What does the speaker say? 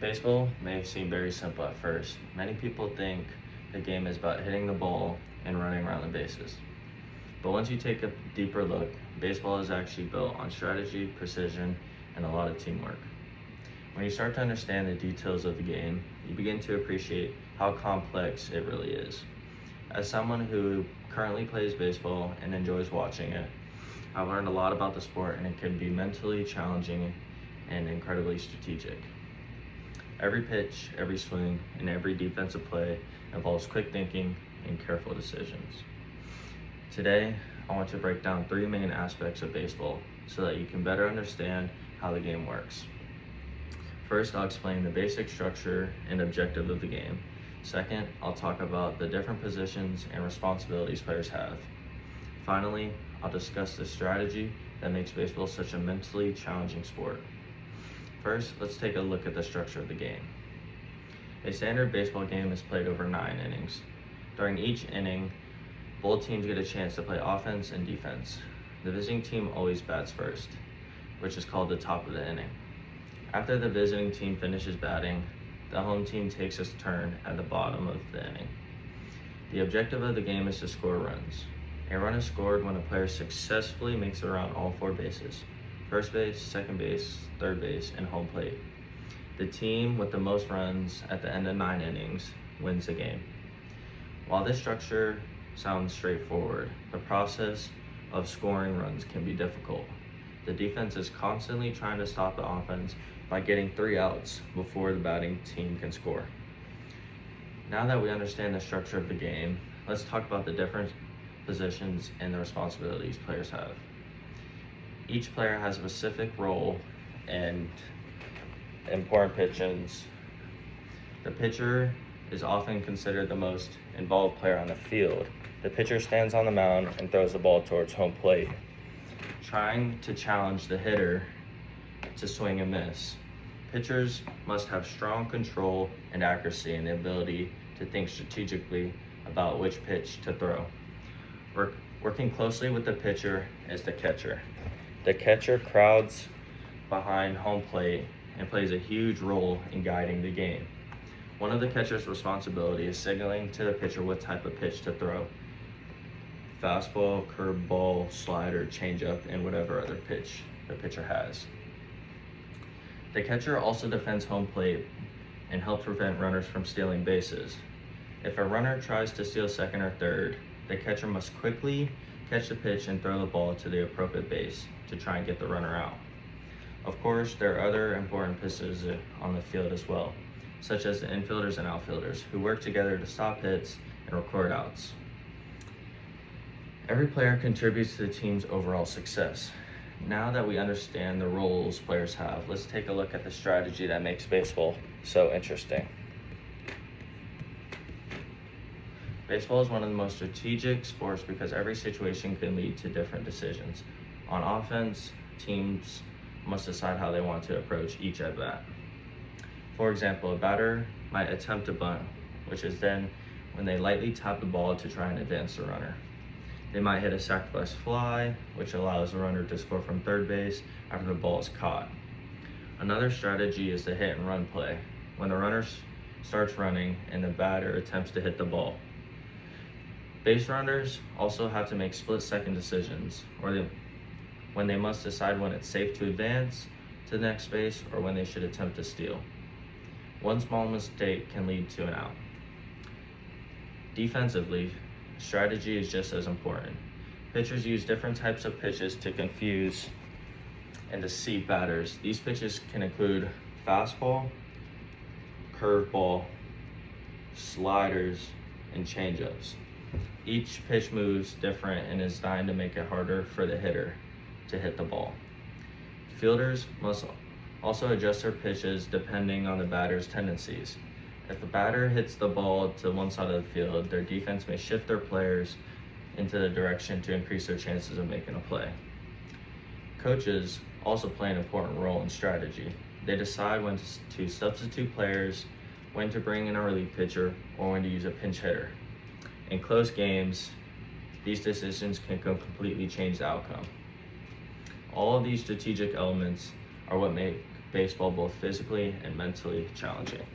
Baseball may seem very simple at first. Many people think the game is about hitting the ball and running around the bases. But once you take a deeper look, baseball is actually built on strategy, precision, and a lot of teamwork. When you start to understand the details of the game, you begin to appreciate how complex it really is. As someone who currently plays baseball and enjoys watching it, I've learned a lot about the sport, and it can be mentally challenging and incredibly strategic. Every pitch, every swing, and every defensive play involves quick thinking and careful decisions. Today, I want to break down three main aspects of baseball so that you can better understand how the game works. First, I'll explain the basic structure and objective of the game. Second, I'll talk about the different positions and responsibilities players have. Finally, I'll discuss the strategy that makes baseball such a mentally challenging sport. First, let's take a look at the structure of the game. A standard baseball game is played over 9 innings. During each inning, both teams get a chance to play offense and defense. The visiting team always bats first, which is called the top of the inning. After the visiting team finishes batting, the home team takes its turn at the bottom of the inning. The objective of the game is to score runs. A run is scored when a player successfully makes it around all 4 bases: first base, second base, third base, and home plate. The team with the most runs at the end of 9 innings wins the game. While this structure sounds straightforward, the process of scoring runs can be difficult. The defense is constantly trying to stop the offense by getting 3 outs before the batting team can score. Now that we understand the structure of the game, let's talk about the different positions and the responsibilities players have. Each player has a specific role and important positions. The pitcher is often considered the most involved player on the field. The pitcher stands on the mound and throws the ball towards home plate, trying to challenge the hitter to swing and miss. Pitchers must have strong control and accuracy and the ability to think strategically about which pitch to throw. Working closely with the pitcher is the catcher. The catcher crowds behind home plate and plays a huge role in guiding the game. One of the catcher's responsibilities is signaling to the pitcher what type of pitch to throw: fastball, curveball, slider, changeup, and whatever other pitch the pitcher has. The catcher also defends home plate and helps prevent runners from stealing bases. If a runner tries to steal second or third, the catcher must quickly catch the pitch and throw the ball to the appropriate base to try and get the runner out. Of course, there are other important pieces on the field as well, such as the infielders and outfielders, who work together to stop hits and record outs. Every player contributes to the team's overall success. Now that we understand the roles players have, let's take a look at the strategy that makes baseball so interesting. Baseball is one of the most strategic sports because every situation can lead to different decisions. On offense, teams must decide how they want to approach each at bat. For example, a batter might attempt a bunt, which is then when they lightly tap the ball to try and advance the runner. They might hit a sacrifice fly, which allows the runner to score from third base after the ball is caught. Another strategy is the hit and run play, when the runner starts running and the batter attempts to hit the ball. Base runners also have to make split-second decisions, when they must decide when it's safe to advance to the next base or when they should attempt to steal. One small mistake can lead to an out. Defensively, strategy is just as important. Pitchers use different types of pitches to confuse and deceive batters. These pitches can include fastball, curveball, sliders, and changeups. Each pitch moves different and is designed to make it harder for the hitter to hit the ball. Fielders must also adjust their pitches depending on the batter's tendencies. If a batter hits the ball to one side of the field, their defense may shift their players into the direction to increase their chances of making a play. Coaches also play an important role in strategy. They decide when to substitute players, when to bring in a relief pitcher, or when to use a pinch hitter. In close games, these decisions can completely change the outcome. All of these strategic elements are what make baseball both physically and mentally challenging.